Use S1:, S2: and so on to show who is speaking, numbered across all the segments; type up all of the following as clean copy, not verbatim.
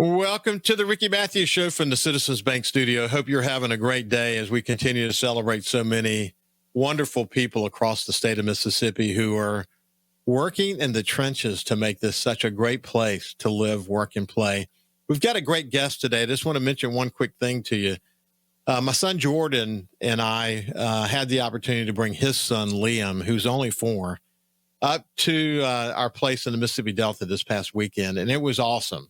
S1: Welcome to the Ricky Matthews Show from the Citizens Bank Studio. Hope you're having a great day as we continue to celebrate so many wonderful people across the state of Mississippi who are working in the trenches to make this such a great place to live, work, and play. We've got a great guest today. I just want to mention one quick thing to you. My son Jordan and I had the opportunity to bring his son Liam, who's only 4, up to our place in the Mississippi Delta this past weekend, and it was awesome.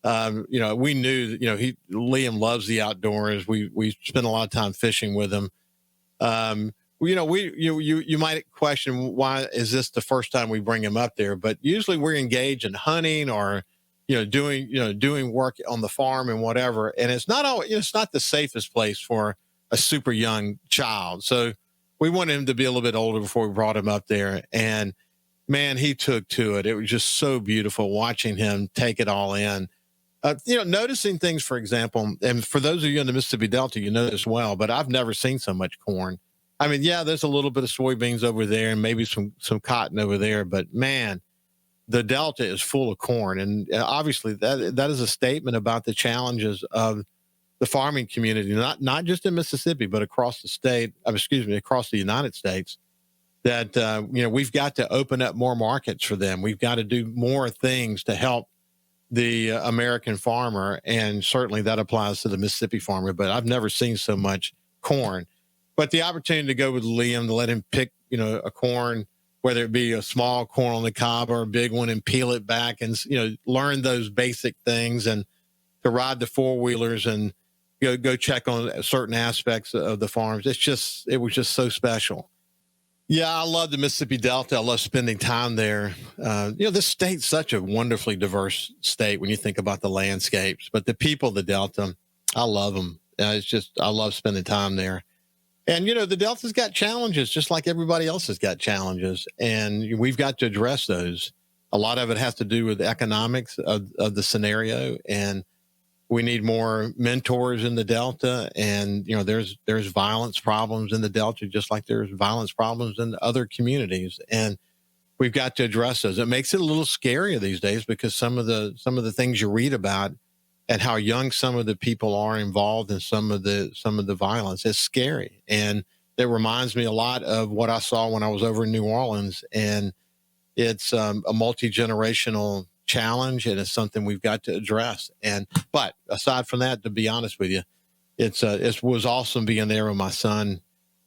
S1: We knew that, Liam loves the outdoors. We spent a lot of time fishing with him. You might question, why is this the first time we bring him up there? But usually we're engaged in hunting or, doing work on the farm and whatever. And it's not the safest place for a super young child. So we wanted him to be a little bit older before we brought him up there. And man, he took to it. It was just so beautiful watching him take it all in. Noticing things, for example, and for those of you in the Mississippi Delta, you know this well, but I've never seen so much corn. I mean, yeah, there's a little bit of soybeans over there and maybe some cotton over there, but man, the Delta is full of corn. And obviously that is a statement about the challenges of the farming community, not just in Mississippi, but across the across the United States, that, we've got to open up more markets for them. We've got to do more things to help the American farmer, and certainly that applies to the Mississippi farmer, but I've never seen so much corn. But the opportunity to go with Liam, to let him pick, a corn, whether it be a small corn on the cob or a big one, and peel it back and, learn those basic things, and to ride the four-wheelers and go check on certain aspects of the farms. It was just so special. Yeah, I love the Mississippi Delta. I love spending time there. This state's such a wonderfully diverse state when you think about the landscapes, but the people of the Delta, I love them. I love spending time there. And, the Delta's got challenges, just like everybody else has got challenges, and we've got to address those. A lot of it has to do with the economics of the scenario, and we need more mentors in the Delta. And, there's violence problems in the Delta, just like there's violence problems in other communities. And we've got to address those. It makes it a little scarier these days because some of the things you read about and how young some of the people are involved in some of the violence is scary. And it reminds me a lot of what I saw when I was over in New Orleans. And it's a multi-generational challenge, and it's something we've got to address. But aside from that, to be honest with you, it was awesome being there with my son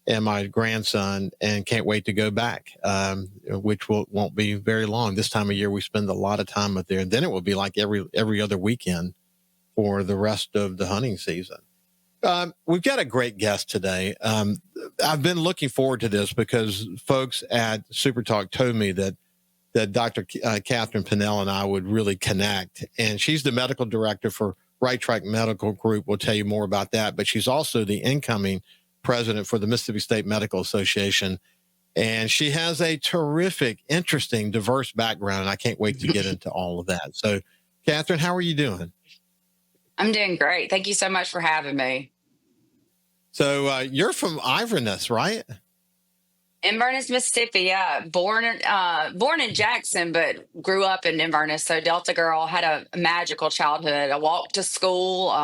S1: and my grandson, and can't wait to go back, which won't be very long. This time of year, we spend a lot of time up there, and then it will be like every other weekend for the rest of the hunting season. We've got a great guest today. I've been looking forward to this because folks at SuperTalk told me that Dr. Katherine Pannel and I would really connect. And she's the medical director for Right Track Medical Group. We'll tell you more about that. But she's also the incoming president for the Mississippi State Medical Association. And she has a terrific, interesting, diverse background. And I can't wait to get into all of that. So, Katherine, how are you doing?
S2: I'm doing great. Thank you so much for having me.
S1: So you're from Inverness, right?
S2: Inverness, Mississippi. Yeah, born in Jackson, but grew up in Inverness. So Delta girl, had a magical childhood. I walked to school,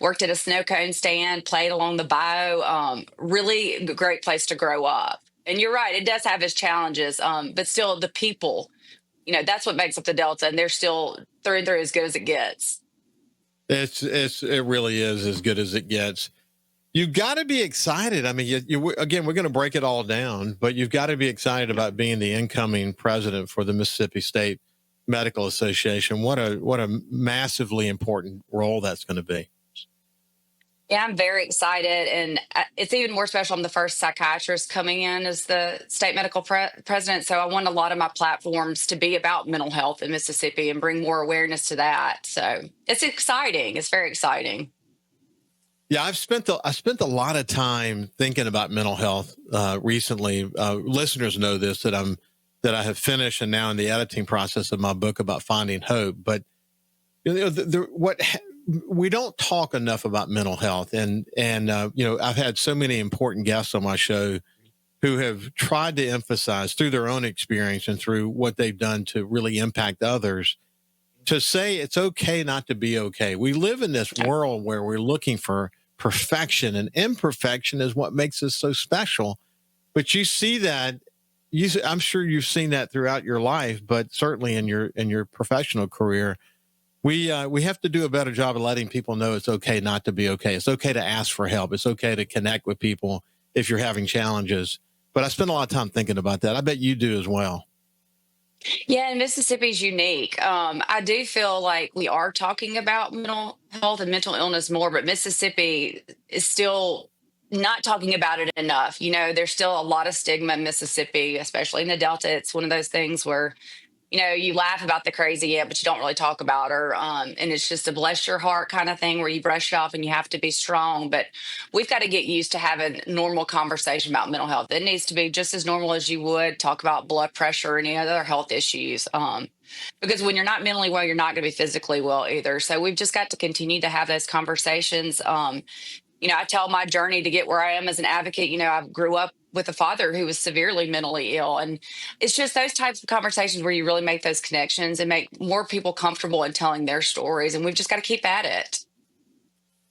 S2: worked at a snow cone stand, played along the bayou. Really great place to grow up. And you're right, it does have its challenges, but still the people, that's what makes up the Delta, and they're still through and through as good as it gets.
S1: It really is as good as it gets. You've got to be excited. I mean, again, we're going to break it all down, but you've got to be excited about being the incoming president for the Mississippi State Medical Association. What a massively important role that's going to be.
S2: Yeah, I'm very excited. And it's even more special. I'm the first psychiatrist coming in as the state medical president. So I want a lot of my platforms to be about mental health in Mississippi and bring more awareness to that. So it's exciting. It's very exciting.
S1: Yeah, I spent a lot of time thinking about mental health recently. Listeners know this, that I have finished and now in the editing process of my book about finding hope. But we don't talk enough about mental health, and I've had so many important guests on my show who have tried to emphasize through their own experience and through what they've done to really impact others, to say it's okay not to be okay. We live in this world where we're looking for perfection, and imperfection is what makes us so special. But you see that, I'm sure you've seen that throughout your life, but certainly in your professional career, we have to do a better job of letting people know it's okay not to be okay. It's okay to ask for help. It's okay to connect with people if you're having challenges. But I spend a lot of time thinking about that. I bet you do as well.
S2: Yeah, and Mississippi's unique. I do feel like we are talking about mental health and mental illness more, but Mississippi is still not talking about it enough. There's still a lot of stigma in Mississippi, especially in the Delta. It's one of those things where you laugh about the crazy, yeah, but you don't really talk about her. And it's just a bless your heart kind of thing where you brush it off and you have to be strong. But we've got to get used to having normal conversation about mental health. It needs to be just as normal as you would talk about blood pressure or any other health issues. Because when you're not mentally well, you're not going to be physically well either. So we've just got to continue to have those conversations. I tell my journey to get where I am as an advocate. I grew up with a father who was severely mentally ill. And it's just those types of conversations where you really make those connections and make more people comfortable in telling their stories. And we've just got to keep at it.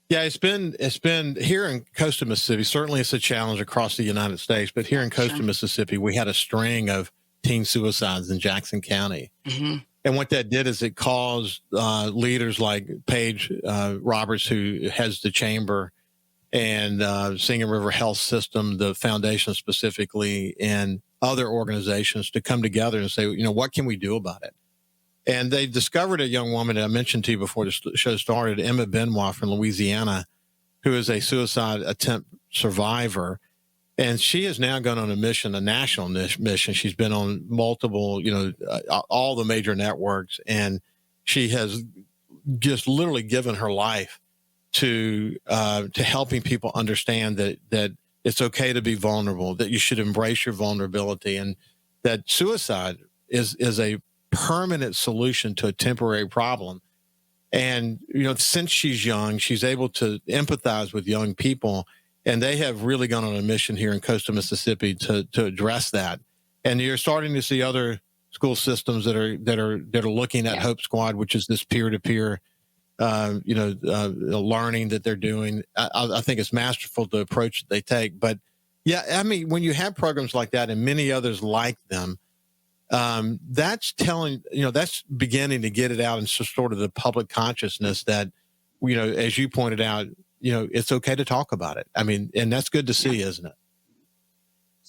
S1: Yeah, it's been here in coastal Mississippi. Certainly it's a challenge across the United States, but here in coastal Mississippi, we had a string of teen suicides in Jackson County. Mm-hmm. And what that did is it caused leaders like Paige Roberts, who heads the chamber, and Singing River Health System, the foundation specifically, and other organizations to come together and say, what can we do about it? And they discovered a young woman that I mentioned to you before the show started, Emma Benoit from Louisiana, who is a suicide attempt survivor. And she has now gone on a mission, a national mission. She's been on multiple, all the major networks, and she has just literally given her life to helping people understand that it's okay to be vulnerable, that you should embrace your vulnerability, and that suicide is a permanent solution to a temporary problem. And, since she's young, she's able to empathize with young people, and they have really gone on a mission here in coastal Mississippi to address that. And you're starting to see other school systems that are looking at Hope Squad, which is this peer-to-peer learning that they're doing. I think it's masterful, the approach that they take. But yeah, I mean, when you have programs like that and many others like them, that's that's beginning to get it out into sort of the public consciousness that, as you pointed out, it's okay to talk about it. I mean, and that's good to see, isn't it?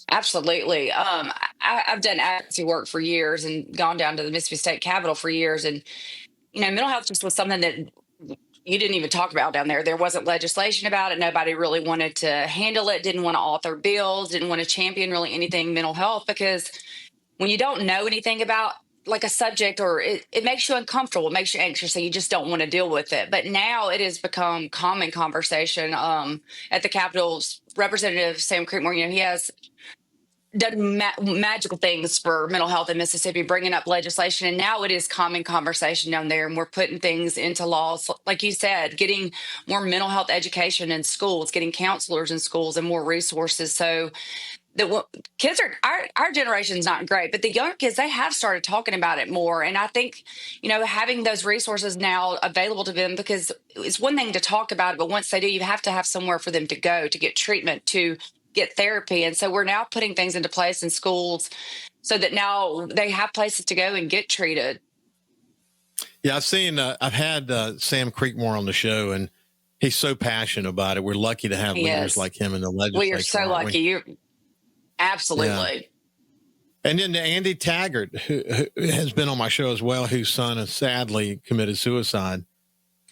S2: Absolutely. I've done advocacy work for years and gone down to the Mississippi State Capitol for years. And, mental health just was something that you didn't even talk about down there. There wasn't legislation about it. Nobody really wanted to handle it, didn't want to author bills, didn't want to champion really anything mental health, because when you don't know anything about like a subject, or it makes you uncomfortable, it makes you anxious, so you just don't want to deal with it. But now it has become common conversation. At the Capitol, Representative Sam Creekmore, he has done magical things for mental health in Mississippi, bringing up legislation. And now it is common conversation down there. And we're putting things into laws, like you said, getting more mental health education in schools, getting counselors in schools and more resources. So the kids our generation's not great, but the younger kids, they have started talking about it more. And I think, having those resources now available to them, because it's one thing to talk about it, but once they do, you have to have somewhere for them to go to get treatment, to get therapy. And so we're now putting things into place in schools so that now they have places to go and get treated.
S1: Yeah, I've had Sam Creekmore on the show, and he's so passionate about it. We're lucky to have leaders like him in the legislature.
S2: We are so lucky. You're absolutely.
S1: Yeah. And then Andy Taggart, who has been on my show as well, whose son has sadly committed suicide.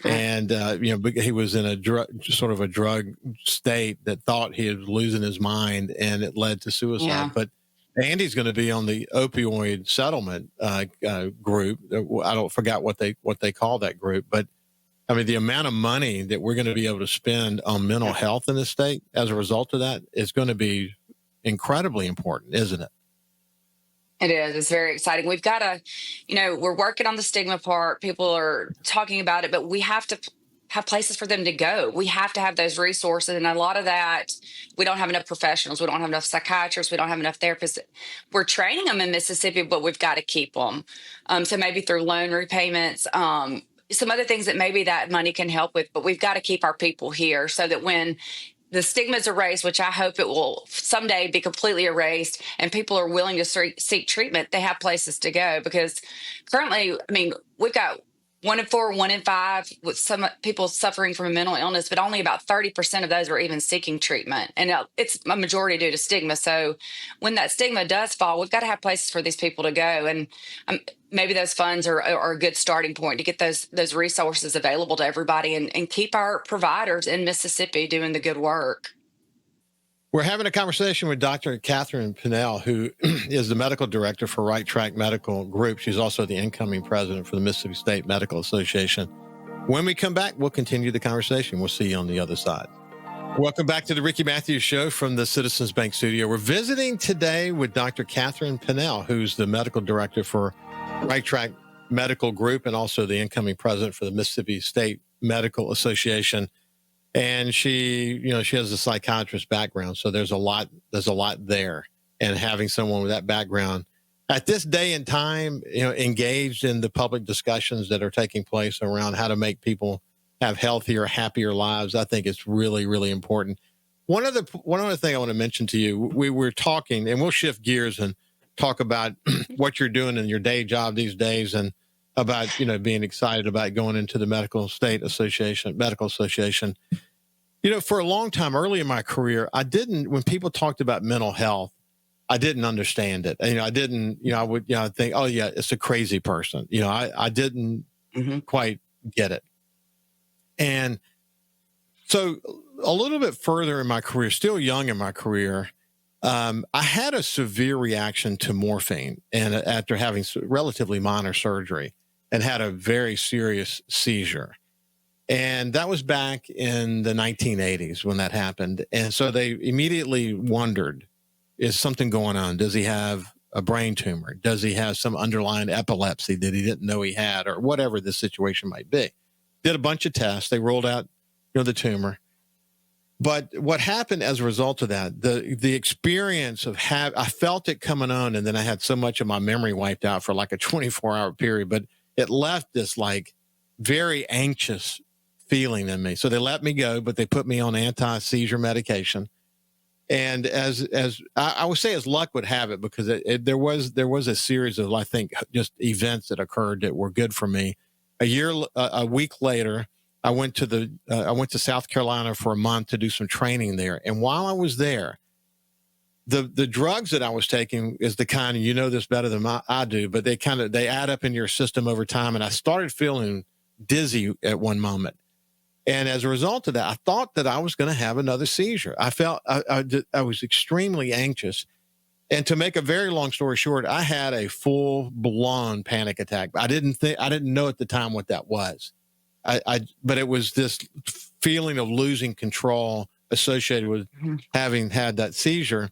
S1: And, he was in a drug state that thought he was losing his mind, and it led to suicide. Yeah. But Andy's going to be on the opioid settlement group. I forgot what they call that group. But, I mean, the amount of money that we're going to be able to spend on mental health in this state as a result of that is going to be incredibly important, isn't it?
S2: It is. It's very exciting. We've got to, we're working on the stigma part. People are talking about it, but we have to have places for them to go. We have to have those resources. And a lot of that, we don't have enough professionals. We don't have enough psychiatrists. We don't have enough therapists. We're training them in Mississippi, but we've got to keep them. So maybe through loan repayments, some other things that maybe that money can help with, but we've got to keep our people here so that when the stigma is erased, which I hope it will someday be completely erased, and people are willing to seek treatment, they have places to go. Because currently, I mean, we've got 1 in 4, 1 in 5 with some people suffering from a mental illness, but only about 30% of those are even seeking treatment. And it's a majority due to stigma. So when that stigma does fall, we've got to have places for these people to go. And maybe those funds are a good starting point to get those resources available to everybody and keep our providers in Mississippi doing the good work.
S1: We're having a conversation with Dr. Katherine Pannel, who is the medical director for Right Track Medical Group. She's also the incoming president for the Mississippi State Medical Association. When we come back, we'll continue the conversation. We'll see you on the other side. Welcome back to the Ricky Matthews Show from the Citizens Bank Studio. We're visiting today with Dr. Katherine Pannel, who's the medical director for Right Track Medical Group and also the incoming president for the Mississippi State Medical Association. And she has a psychiatrist background, so there's a lot there. And having someone with that background at this day and time, engaged in the public discussions that are taking place around how to make people have healthier, happier lives, I think it's really, really important. One other thing I want to mention to you, we were talking, and we'll shift gears and talk about what you're doing in your day job these days, and about being excited about going into the medical association. For a long time early in my career, when people talked about mental health, I didn't understand it. I would think, oh yeah, it's a crazy person. I didn't quite get it. And so a little bit further in my career, still young in my career, I had a severe reaction to morphine, and after having relatively minor surgery, and had a very serious seizure. And that was back in the 1980s when that happened. And so they immediately wondered, is something going on? Does he have a brain tumor? Does he have some underlying epilepsy that he didn't know he had, or whatever the situation might be? Did a bunch of tests. They rolled out, the tumor. But what happened as a result of that, the experience of I felt it coming on, and then I had so much of my memory wiped out for like a 24-hour period, but it left this like very anxious feeling in me. So they let me go, but they put me on anti-seizure medication. And as I would say, as luck would have it, because there was a series of, I think, just events that occurred that were good for me. A week later, I went to South Carolina for a month to do some training there. And while I was there, the drugs that I was taking is the kind, and you know this better than I do, but they add up in your system over time. And I started feeling dizzy at one moment. And as a result of that, I thought that I was going to have another seizure. I felt I was extremely anxious. And to make a very long story short, I had a full-blown panic attack. I didn't know at the time what that was. But it was this feeling of losing control associated with having had that seizure,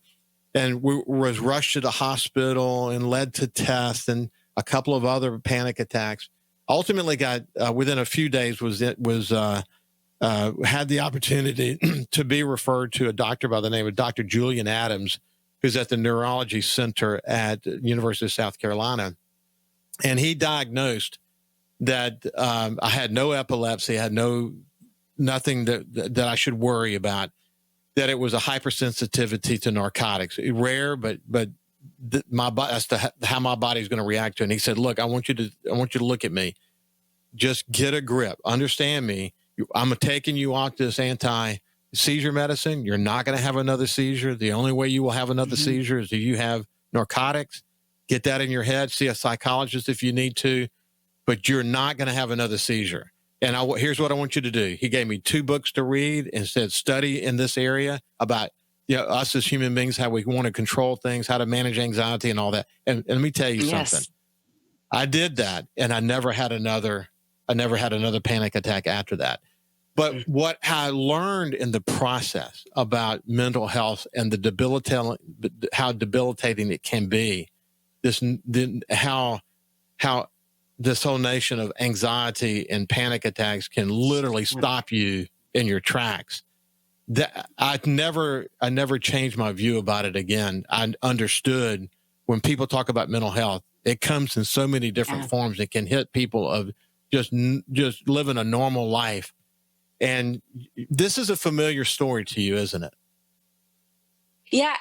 S1: and was rushed to the hospital and led to tests and a couple of other panic attacks. Ultimately, got within a few days had the opportunity to be referred to a doctor by the name of Dr. Julian Adams, who's at the Neurology Center at University of South Carolina, and he diagnosed that I had no epilepsy, I had nothing that I should worry about, that it was a hypersensitivity to narcotics. Rare, but my body, that's how my body's going to react to it. And he said, look, I want you to look at me. Just get a grip. Understand me. I'm taking you off this anti-seizure medicine. You're not going to have another seizure. The only way you will have another seizure is if you have narcotics. Get that in your head. See a psychologist if you need to. But you're not going to have another seizure. And here's what I want you to do. He gave me 2 books to read and said, study in this area about us as human beings, how we want to control things, how to manage anxiety and all that. And let me tell you something. I did that, and I never had another panic attack after that. But what I learned in the process about mental health and how debilitating it can be, how this whole nation of anxiety and panic attacks can literally stop you in your tracks. That I never changed my view about it again. I understood when people talk about mental health, it comes in so many different forms. It can hit people of just living a normal life. And this is a familiar story to you, isn't it?
S2: Yeah,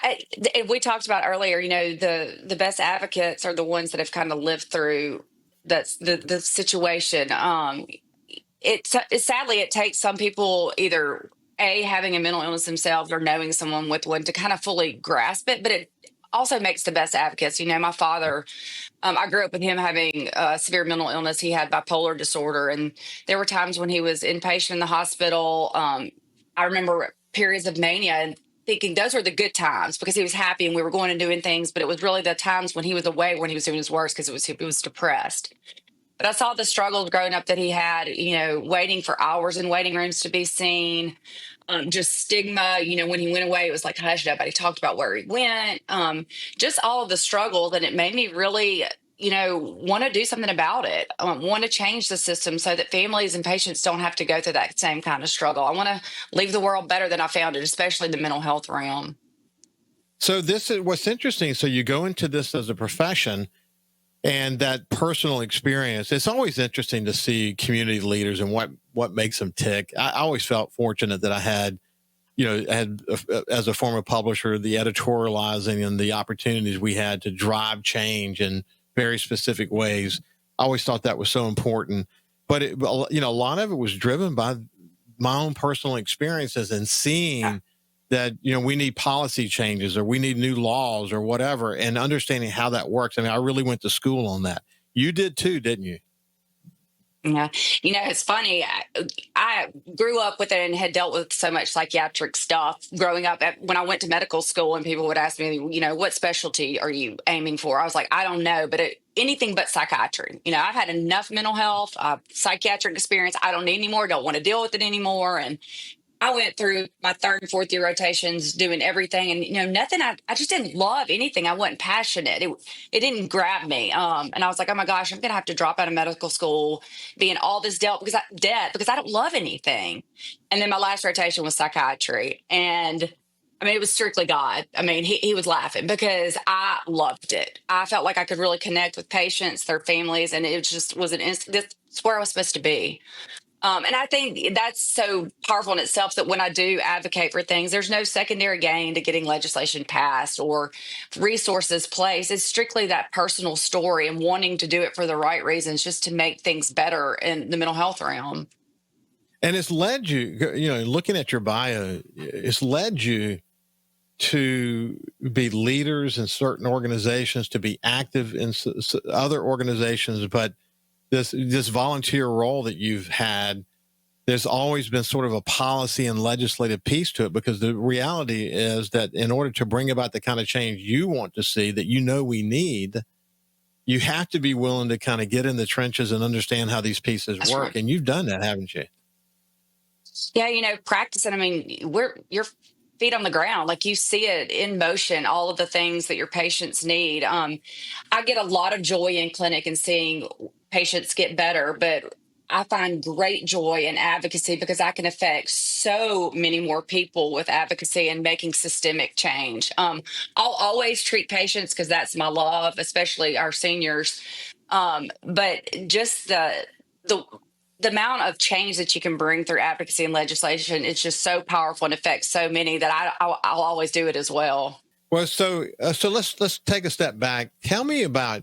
S2: we talked about earlier. The best advocates are the ones that have kind of lived through that's the situation. Sadly it takes some people either having a mental illness themselves or knowing someone with one to kind of fully grasp it, but it also makes the best advocates. My father, I grew up with him having severe mental illness. He had bipolar disorder, and there were times when he was inpatient in the hospital. I remember periods of mania and thinking those were the good times because he was happy and we were going and doing things, but it was really the times when he was away when he was doing his worst because he was depressed. But I saw the struggles growing up that he had, waiting for hours in waiting rooms to be seen. Just stigma, when he went away, it was like, hush, nobody talked about where he went. Just all of the struggles. And it made me really, want to do something about it. Want to change the system so that families and patients don't have to go through that same kind of struggle. I want to leave the world better than I found it, especially the mental health realm.
S1: So this is what's interesting. So you go into this as a profession, and that personal experience. It's always interesting to see community leaders and what makes them tick. I always felt fortunate that I had as a former publisher, the editorializing and the opportunities we had to drive change in very specific ways. I always thought that was so important. But a lot of it was driven by my own personal experiences and seeing that, we need policy changes or we need new laws or whatever, and understanding how that works. I mean, I really went to school on that. You did too, didn't you?
S2: Yeah. It's funny. I grew up with it and had dealt with so much psychiatric stuff growing up. When I went to medical school and people would ask me, what specialty are you aiming for? I was like, I don't know, but anything but psychiatry. I've had enough mental health, psychiatric experience. I don't need any more. Don't want to deal with it anymore. And I went through my third and fourth year rotations doing everything, and nothing. I just didn't love anything. I wasn't passionate. It didn't grab me. And I was like, oh my gosh, I'm gonna have to drop out of medical school, be in all this debt because I don't love anything. And then my last rotation was psychiatry, and I mean it was strictly God. I mean he was laughing because I loved it. I felt like I could really connect with patients, their families, and it just was that's where I was supposed to be. And I think that's so powerful in itself that when I do advocate for things, there's no secondary gain to getting legislation passed or resources placed. It's strictly that personal story and wanting to do it for the right reasons, just to make things better in the mental health realm.
S1: And it's led you, looking at your bio, it's led you to be leaders in certain organizations, to be active in other organizations, but this volunteer role that you've had, there's always been sort of a policy and legislative piece to it, because the reality is that in order to bring about the kind of change you want to see, that we need, you have to be willing to kind of get in the trenches and understand how these pieces
S2: That's
S1: work.
S2: right.
S1: And you've done that, haven't you?
S2: Yeah, practicing. I mean, you're feet on the ground, like you see it in motion, all of the things that your patients need. I get a lot of joy in clinic and seeing patients get better, but I find great joy in advocacy because I can affect so many more people with advocacy and making systemic change. I'll always treat patients because that's my love, especially our seniors. But just the amount of change that you can bring through advocacy and legislation, it's just so powerful and affects so many that I'll always do it as well.
S1: Well, so let's take a step back. Tell me about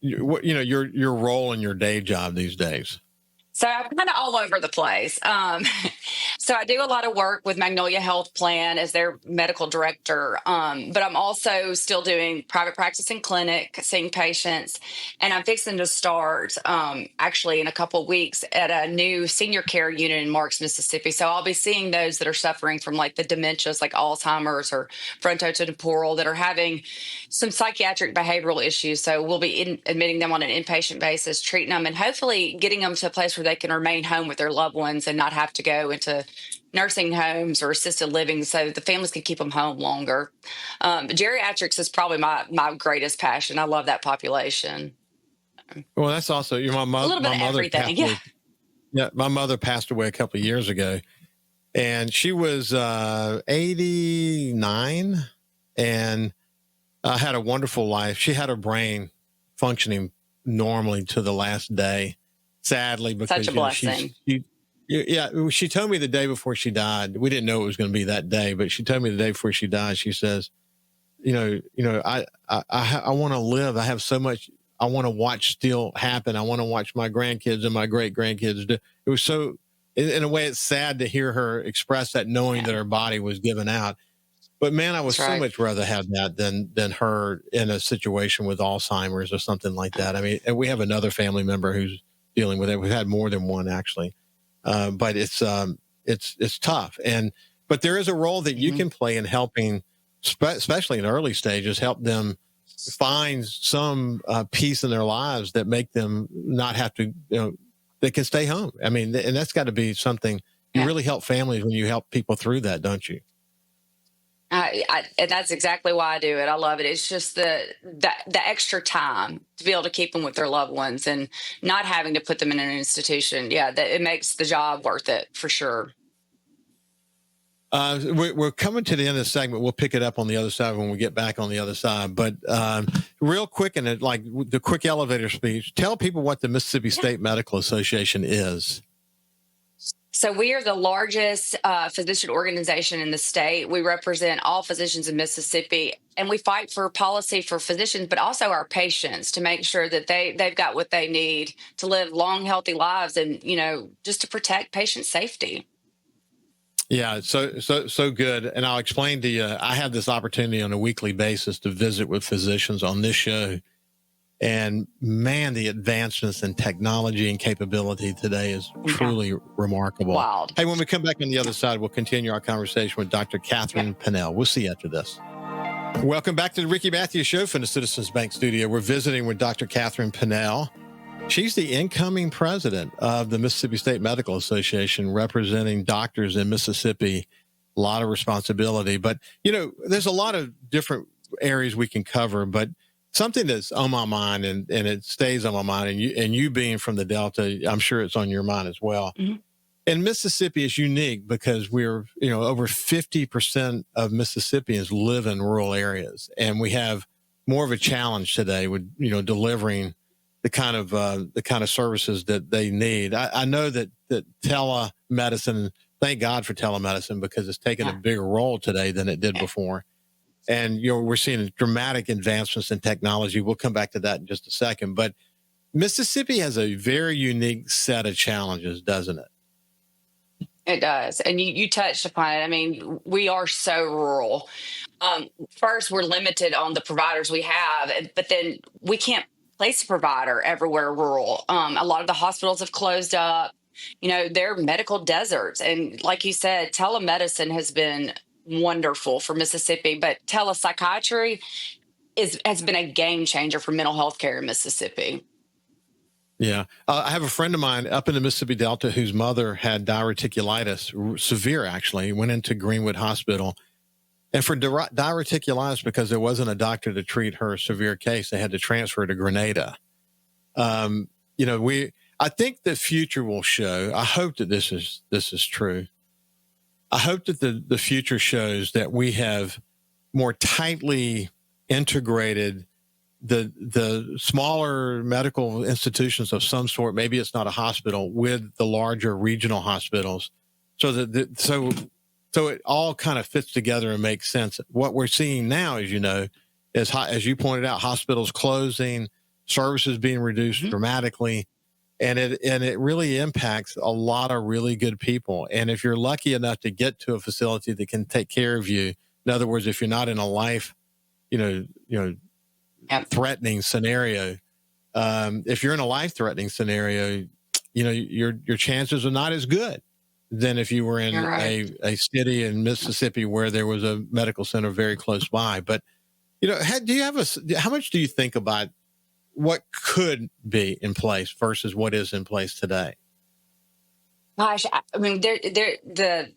S1: your role in your day job these days.
S2: So I'm kind of all over the place. So I do a lot of work with Magnolia Health Plan as their medical director, but I'm also still doing private practice and clinic, seeing patients, and I'm fixing to start actually in a couple of weeks at a new senior care unit in Marks, Mississippi. So I'll be seeing those that are suffering from like the dementias, like Alzheimer's or frontotemporal, that are having some psychiatric behavioral issues. So we'll be admitting them on an inpatient basis, treating them, and hopefully getting them to a place where they can remain home with their loved ones and not have to go into nursing homes or assisted living, so the families can keep them home longer. Geriatrics is probably my greatest passion. I love that population.
S1: Well, that's also
S2: A little bit
S1: my
S2: of
S1: mother
S2: everything.
S1: passed
S2: Yeah.
S1: away. Yeah, my mother passed away a couple of years ago, and she was 89, and had a wonderful life. She had her brain functioning normally to the last day. Sadly,
S2: Such a
S1: because
S2: blessing.
S1: she told me the day before she died. We didn't know it was going to be that day, but she told me the day before she died. She says, I want to live. I have so much I want to watch still happen. I want to watch my grandkids and my great grandkids do. It was so, in a way, it's sad to hear her express that, knowing that her body was given out. But man, I would so much rather have that than her in a situation with Alzheimer's or something like that. I mean, and we have another family member who's dealing with it. We've had more than one actually, but it's tough. But there is a role that you can play in helping, especially in early stages, help them find some peace in their lives that make them not have to, they can stay home. I mean, and that's got to be something you really help families when you help people through that, don't you?
S2: And that's exactly why I do it. I love it. It's just the extra time to be able to keep them with their loved ones and not having to put them in an institution. Yeah, that it makes the job worth it for sure.
S1: We're coming to the end of the segment. We'll pick it up on the other side when we get back on the other side. But real quick, and like the quick elevator speech, tell people what the Mississippi State Medical Association is.
S2: So we are the largest physician organization in the state. We represent all physicians in Mississippi, and we fight for policy for physicians, but also our patients, to make sure that they've got what they need to live long, healthy lives, and just to protect patient safety.
S1: Yeah, so good. And I'll explain to you, I have this opportunity on a weekly basis to visit with physicians on this show. And man, the advancements in technology and capability today is truly remarkable.
S2: Wild.
S1: Hey, when we come back on the other side, we'll continue our conversation with Dr. Katherine Pannel. We'll see you after this. Welcome back to the Ricky Matthews Show from the Citizens Bank Studio. We're visiting with Dr. Katherine Pannel. She's the incoming president of the Mississippi State Medical Association, representing doctors in Mississippi. A lot of responsibility. But, there's a lot of different areas we can cover, but something that's on my mind and it stays on my mind, and you being from the Delta, I'm sure it's on your mind as well. Mm-hmm. And Mississippi is unique because we're, over 50% of Mississippians live in rural areas, and we have more of a challenge today with, delivering the kind of services that they need. I know that telemedicine, thank God for telemedicine, because it's taken a bigger role today than it did before. And, we're seeing dramatic advancements in technology. We'll come back to that in just a second. But Mississippi has a very unique set of challenges, doesn't it?
S2: It does. And you touched upon it. I mean, we are so rural. First, we're limited on the providers we have, but then we can't place a provider everywhere rural. A lot of the hospitals have closed up. They're medical deserts. And like you said, telemedicine has been wonderful for Mississippi, but telepsychiatry has been a game changer for mental health care in Mississippi.
S1: Yeah. I have a friend of mine up in the Mississippi Delta whose mother had diverticulitis, severe actually, went into Greenwood Hospital. And for diverticulitis, because there wasn't a doctor to treat her severe case, they had to transfer to Grenada. I think the future will show, I hope that this is true. I hope that the future shows that we have more tightly integrated the smaller medical institutions of some sort. Maybe it's not a hospital, with the larger regional hospitals, so that so it all kind of fits together and makes sense. What we're seeing now, as as you pointed out, hospitals closing, services being reduced dramatically. And it really impacts a lot of really good people. And if you're lucky enough to get to a facility that can take care of you, in other words, if you're not in a life, threatening scenario, if you're in a life-threatening scenario, your chances are not as good than if you were in a city in Mississippi where there was a medical center very close by. But how much do you think about what could be in place versus what is in place today?
S2: Gosh, I mean, the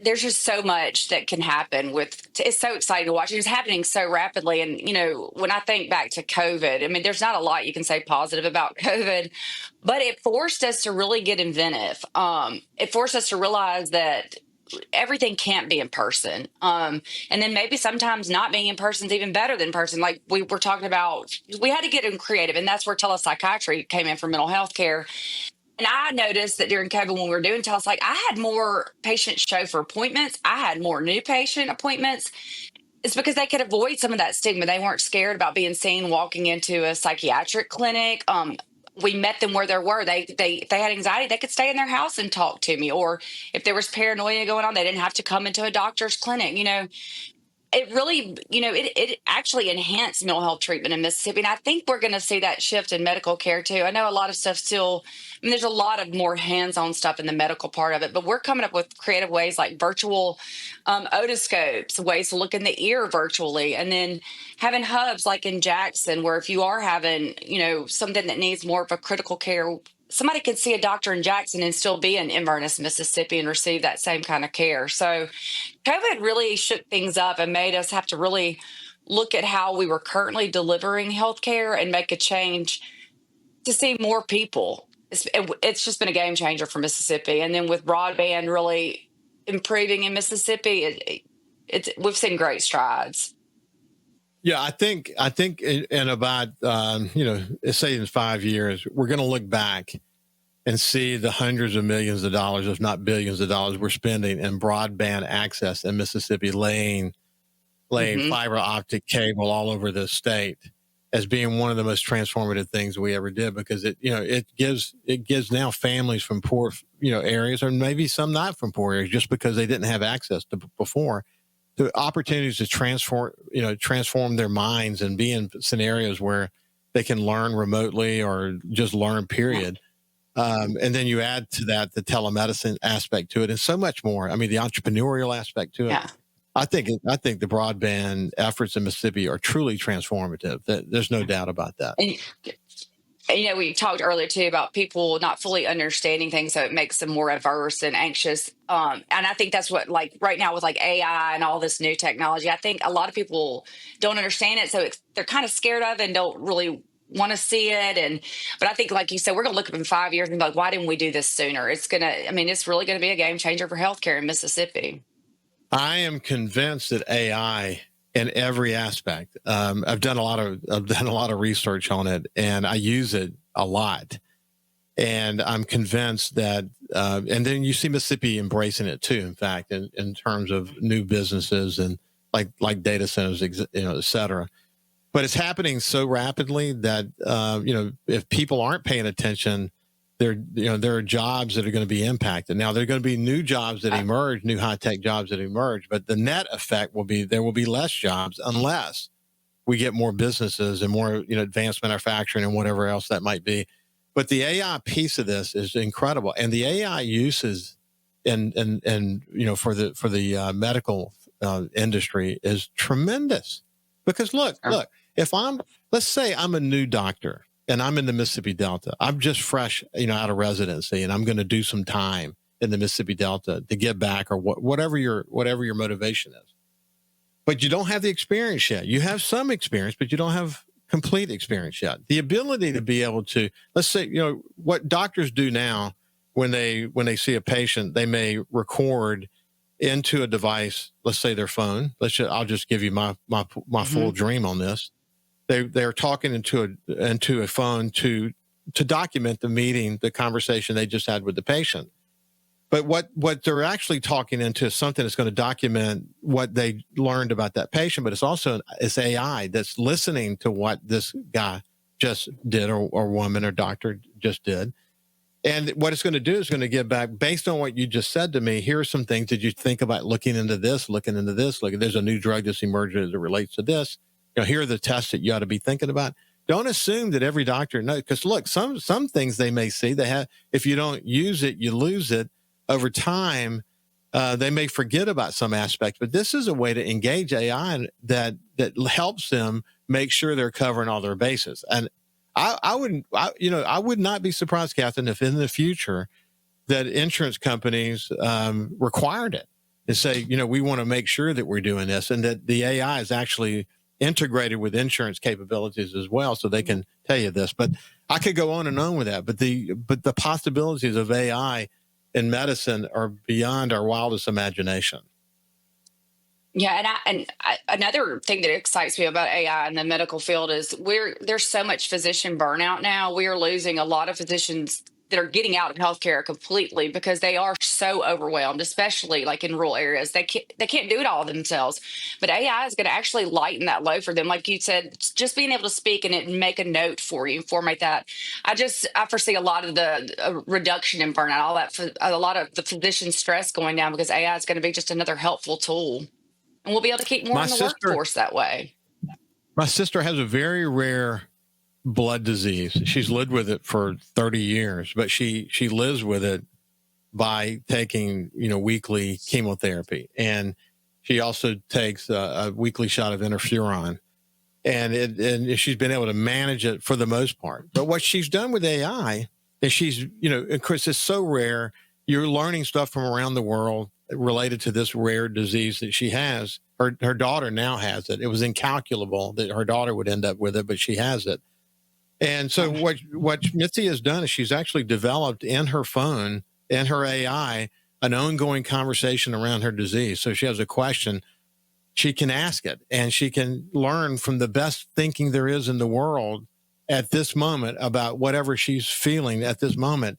S2: there's just so much that can happen with it's so exciting to watch. It's happening so rapidly. And, when I think back to COVID, I mean, there's not a lot you can say positive about COVID, but it forced us to really get inventive. It forced us to realize that everything can't be in person. And then maybe sometimes not being in person is even better than person. Like we were talking about, we had to get creative. And that's where telepsychiatry came in for mental health care. And I noticed that during COVID, when we were doing telepsych, I had more patients show for appointments. I had more new patient appointments. It's because they could avoid some of that stigma. They weren't scared about being seen walking into a psychiatric clinic. We met them where they were. They had anxiety. They could stay in their house and talk to me. Or if there was paranoia going on, they didn't have to come into a doctor's clinic. It really, it actually enhanced mental health treatment in Mississippi. And I think we're going to see that shift in medical care too. I know a lot of stuff still, there's a lot of more hands-on stuff in the medical part of it, but we're coming up with creative ways like virtual otoscopes, ways to look in the ear virtually, and then having hubs like in Jackson, where if you are having, something that needs more of a critical care, somebody could see a doctor in Jackson and still be in Inverness, Mississippi, and receive that same kind of care. So COVID really shook things up and made us have to really look at how we were currently delivering healthcare and make a change to see more people. It's just been a game changer for Mississippi. And then with broadband really improving in Mississippi, we've seen great strides.
S1: Yeah, I think in about, say in 5 years, we're going to look back and see the hundreds of millions of dollars, if not billions of dollars, we're spending in broadband access in Mississippi, laying fiber optic cable all over the state as being one of the most transformative things we ever did, because it gives now families from poor areas, or maybe some not from poor areas, just because they didn't have access to before, the opportunities to transform their minds and be in scenarios where they can learn remotely or just learn, period. And then you add to that the telemedicine aspect to it, and so much more. I mean, the entrepreneurial aspect to it.
S2: Yeah.
S1: I think the broadband efforts in Mississippi are truly transformative. There's no doubt about that.
S2: And, we talked earlier too about people not fully understanding things, so it makes them more averse and anxious. And I think that's what, like right now with like AI and all this new technology, I think a lot of people don't understand it, so they're kind of scared of it and don't really want to see it. But I think, like you said, we're going to look up in 5 years and be like, why didn't we do this sooner? It's really going to be a game changer for healthcare in Mississippi.
S1: I am convinced that AI in every aspect. I've done a lot of research on it, and I use it a lot. And I'm convinced that, and then you see Mississippi embracing it too. In fact, in terms of new businesses and like data centers, et cetera. But it's happening so rapidly that if people aren't paying attention, there are jobs that are going to be impacted. Now, there are going to be new jobs that emerge, new high-tech jobs that emerge, but the net effect will be there will be less jobs unless we get more businesses and more advanced manufacturing and whatever else that might be. But the AI piece of this is incredible, and the AI uses for the medical industry is tremendous. Because look, let's say I'm a new doctor and I'm in the Mississippi Delta. I'm just fresh, out of residency, and I'm going to do some time in the Mississippi Delta to get back, or whatever your motivation is. But you don't have the experience yet. You have some experience, but you don't have complete experience yet. The ability to be able to, let's say, what doctors do now when they see a patient, they may record into a device, let's say their phone. I'll just give you my full dream on this. They're talking into a phone to document the meeting, the conversation they just had with the patient. But what they're actually talking into is something that's going to document what they learned about that patient. But it's AI that's listening to what this guy just did, or woman or doctor just did. And what it's going to do is going to give back based on what you just said to me. Here are some things that you think about looking into this. Look, there's a new drug that's emerged as it relates to this. Here are the tests that you ought to be thinking about. Don't assume that every doctor knows, because look, some things they may see, if you don't use it, you lose it over time. They may forget about some aspects, but this is a way to engage AI that helps them make sure they're covering all their bases. And I would not be surprised, Katherine, if in the future that insurance companies required it. and say, we want to make sure that we're doing this, and that the AI is actually integrated with insurance capabilities as well, so they can tell you this. But I could go on and on with that. But the possibilities of AI in medicine are beyond our wildest imagination.
S2: Yeah, another thing that excites me about AI in the medical field is there's so much physician burnout now. We are losing a lot of physicians that are getting out of healthcare completely because they are so overwhelmed, especially like in rural areas. They can't do it all themselves. But AI is going to actually lighten that load for them. Like you said, just being able to speak and it make a note for you, format that. I foresee a lot of the reduction in burnout, all that, a lot of the physician stress going down because AI is going to be just another helpful tool. And we'll be able to keep more in the workforce that way.
S1: My sister has a very rare blood disease. She's lived with it for 30 years, but she lives with it by taking, weekly chemotherapy. And she also takes a weekly shot of interferon. And she's been able to manage it for the most part. But what she's done with AI is she's, of course, it's so rare. You're learning stuff from around the world related to this rare disease that she has. Her daughter now has it. It was incalculable that her daughter would end up with it, but she has it. And so what Mitzi has done is she's actually developed in her phone and her AI an ongoing conversation around her disease. So she has a question, she can ask it, and she can learn from the best thinking there is in the world at this moment about whatever she's feeling at this moment.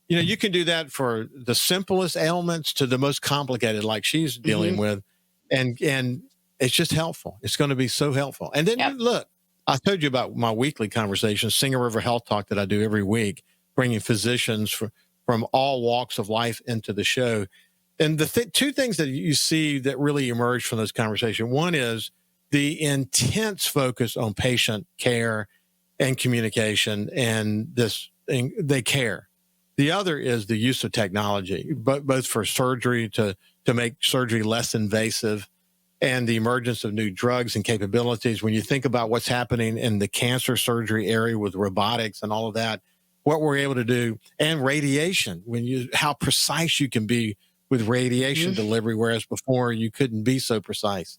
S1: You can do that for the simplest ailments to the most complicated, like she's dealing with. And it's just helpful. It's going to be so helpful. And then look, I told you about my weekly conversation, Singer River Health Talk, that I do every week, bringing physicians from all walks of life into the show. And the two things that you see that really emerge from this conversation, one is the intense focus on patient care and communication, and they care. The other is the use of technology, both for surgery to make surgery less invasive, and the emergence of new drugs and capabilities. When you think about what's happening in the cancer surgery area with robotics and all of that, what we're able to do, and radiation, how precise you can be with radiation delivery, whereas before you couldn't be so precise.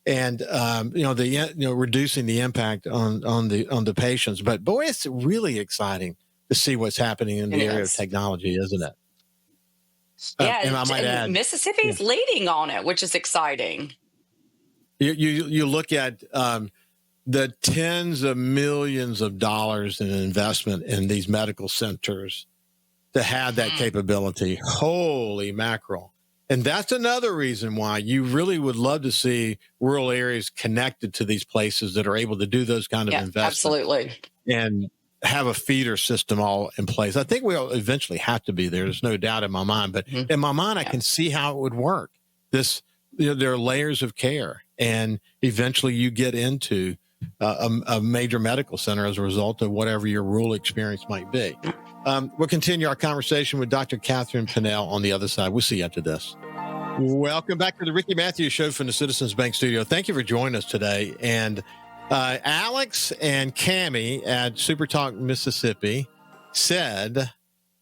S1: And reducing the impact on the patients. But boy, it's really exciting to see what's happening in the area of technology, isn't it?
S2: Yeah,
S1: and I might add,
S2: Mississippi's leading on it, which is exciting.
S1: You look at the tens of millions of dollars in investment in these medical centers to have that capability. Holy mackerel. And that's another reason why you really would love to see rural areas connected to these places that are able to do those kind of investments.
S2: Absolutely. And
S1: have a feeder system all in place. I think we'll eventually have to be there. There's no doubt in my mind. But in my mind, I can see how it would work. There are layers of care, and eventually you get into a major medical center as a result of whatever your rural experience might be. We'll continue our conversation with Dr. Katherine Pannel on the other side. We'll see you after this. Welcome back to the Ricky Matthews Show from the Citizens Bank Studio. Thank you for joining us today. And Alex and Cammie at SuperTalk Mississippi said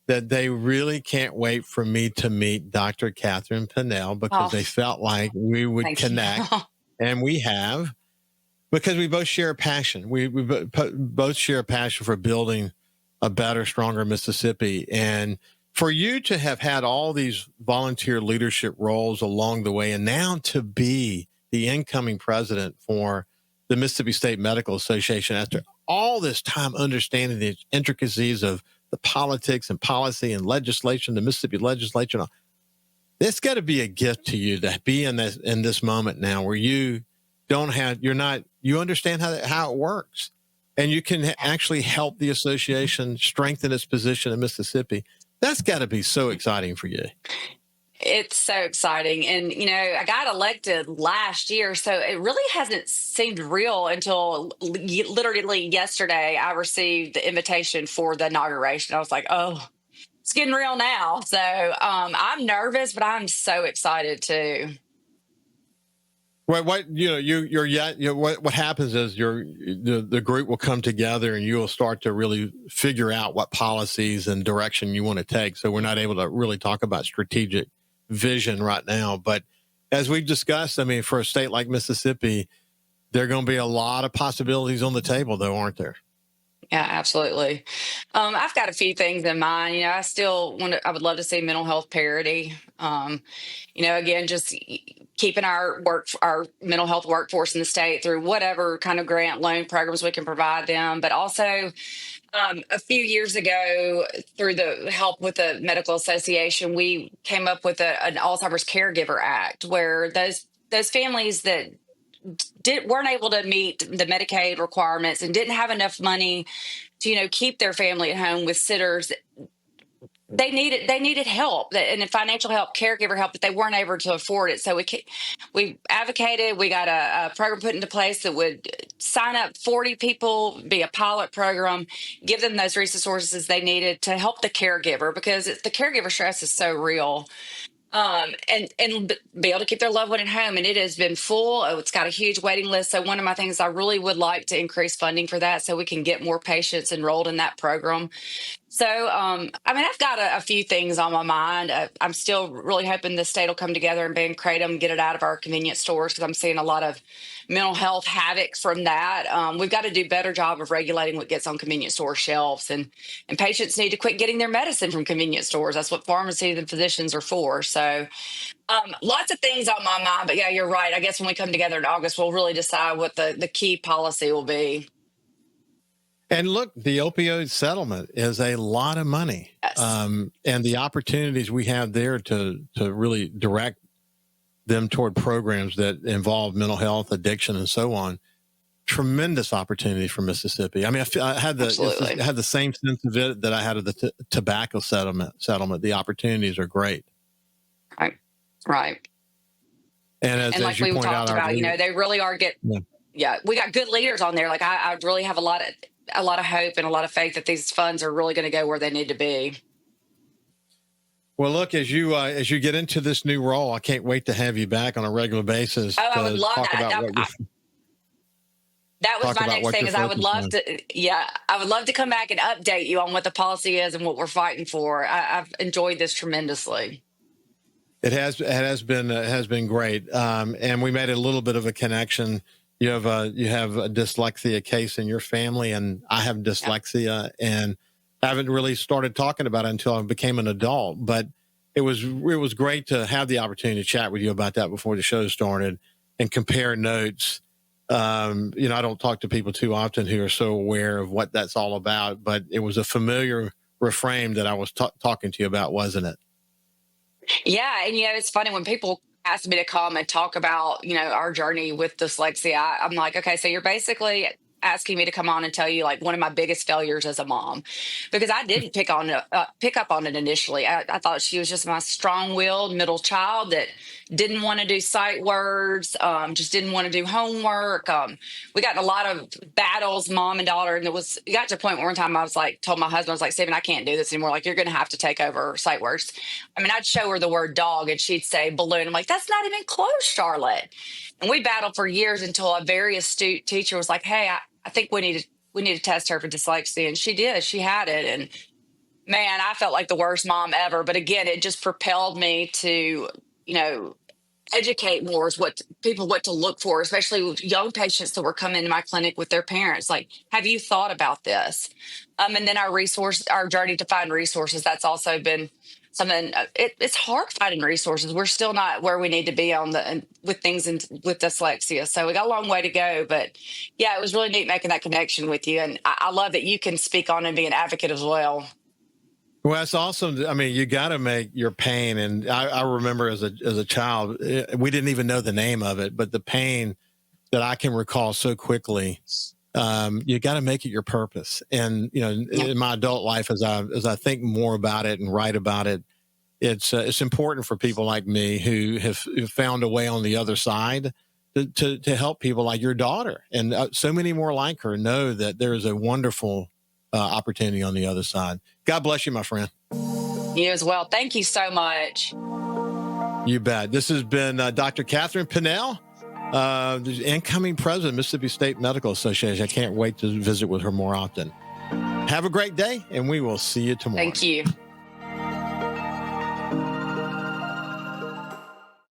S1: that they really can't wait for me to meet Dr. Katherine Pannel because they felt like we would connect, and we have, because we both share a passion. We both share a passion for building a better, stronger Mississippi. And for you to have had all these volunteer leadership roles along the way, and now to be the incoming president for the Mississippi State Medical Association after all this time understanding the intricacies of the politics and policy and legislation, the Mississippi legislature, it's got to be a gift to you to be in this moment now where you understand how it works, and you can actually help the association strengthen its position in Mississippi. That's got to be so exciting for you.
S2: It's so exciting. And, I got elected last year, so it really hasn't seemed real until literally yesterday. I received the invitation for the inauguration. I was like, oh, it's getting real now. So I'm nervous, but I'm so excited too.
S1: Well, what happens is the group will come together and you will start to really figure out what policies and direction you want to take. So we're not able to really talk about strategic vision right now. But as we've discussed, I mean, for a state like Mississippi, there are going to be a lot of possibilities on the table, though, aren't there?
S2: Yeah, absolutely. I've got a few things in mind. I would love to see mental health parity. Again, just keeping our mental health workforce in the state through whatever kind of grant loan programs we can provide them. But also, a few years ago, through the help with the Medical Association, we came up with an Alzheimer's Caregiver Act, where those families that weren't able to meet the Medicaid requirements and didn't have enough money to keep their family at home with sitters, they needed help and financial help, caregiver help, but they weren't able to afford it. So we advocated. We got a program put into place that would sign up 40 people, be a pilot program, give them those resources they needed to help the caregiver, because the caregiver stress is so real. And be able to keep their loved one at home. And it has been full. It's got a huge waiting list. So one of my things, I really would like to increase funding for that so we can get more patients enrolled in that program. So, I've got a few things on my mind. I'm still really hoping the state will come together and ban kratom, get it out of our convenience stores, because I'm seeing a lot of mental health havoc from that. We've got to do a better job of regulating what gets on convenience store shelves, and patients need to quit getting their medicine from convenience stores. That's what pharmacies and physicians are for. So, lots of things on my mind. But yeah, you're right. I guess when we come together in August, we'll really decide what the key policy will be.
S1: And look, the opioid settlement is a lot of money.
S2: Yes.
S1: And the opportunities we have there to really direct them toward programs that involve mental health, addiction, and so on. Tremendous opportunity for Mississippi. I mean, I had the same sense of it that I had of the tobacco settlement. The opportunities are great.
S2: Right.
S1: And
S2: like we talked about, they really are we got good leaders on there. Like I really have a lot of hope and a lot of faith that these funds are really going to go where they need to be.
S1: Well, look, as you get into this new role, I can't wait to have you back on a regular basis.
S2: I would love that. That was my next thing. I would love to come back and update you on what the policy is and what we're fighting for. I've enjoyed this tremendously.
S1: It has been great, and we made a little bit of a connection. You have a dyslexia case in your family, and I have dyslexia, and I haven't really started talking about it until I became an adult. But it was great to have the opportunity to chat with you about that before the show started and compare notes. I don't talk to people too often who are so aware of what that's all about, but it was a familiar refrain that I was talking to you about, wasn't it?
S2: Yeah, and it's funny when people ask me to come and talk about our journey with dyslexia. I'm like, okay, so you're basically asking me to come on and tell you like one of my biggest failures as a mom, because I didn't pick up on it initially. I thought she was just my strong-willed middle child that didn't want to do sight words, just didn't want to do homework. We got in a lot of battles, mom and daughter, and it got to a point where one time I was like, told my husband, I was like, Stephen, I can't do this anymore. Like, you're going to have to take over sight words. I mean, I'd show her the word dog and she'd say balloon. I'm like, that's not even close, Charlotte. And we battled for years until a very astute teacher was like, hey, I think we need to test her for dyslexia. And she did. She had it. And man, I felt like the worst mom ever. But again, it just propelled me to, educate more is what to look for, especially with young patients that were coming into my clinic with their parents. Like, have you thought about this? And then our journey to find resources. That's also been something. It's hard finding resources. We're still not where we need to be with things with dyslexia. So we got a long way to go. But yeah, it was really neat making that connection with you. And I love that you can speak on and be an advocate as well.
S1: Well, that's awesome. I mean, you got to make your pain. And I remember as a child, we didn't even know the name of it, but the pain that I can recall so quickly, you got to make it your purpose. And, in my adult life, as I think more about it and write about it, it's important for people like me who have found a way on the other side to help people like your daughter and so many more like her know that there is a wonderful opportunity on the other side. God bless you, my friend.
S2: You as well. Thank you so much.
S1: You bet. This has been Dr. Katherine Pannel, the incoming president of Mississippi State Medical Association. I can't wait to visit with her more often. Have a great day, and we will see you tomorrow.
S2: Thank you.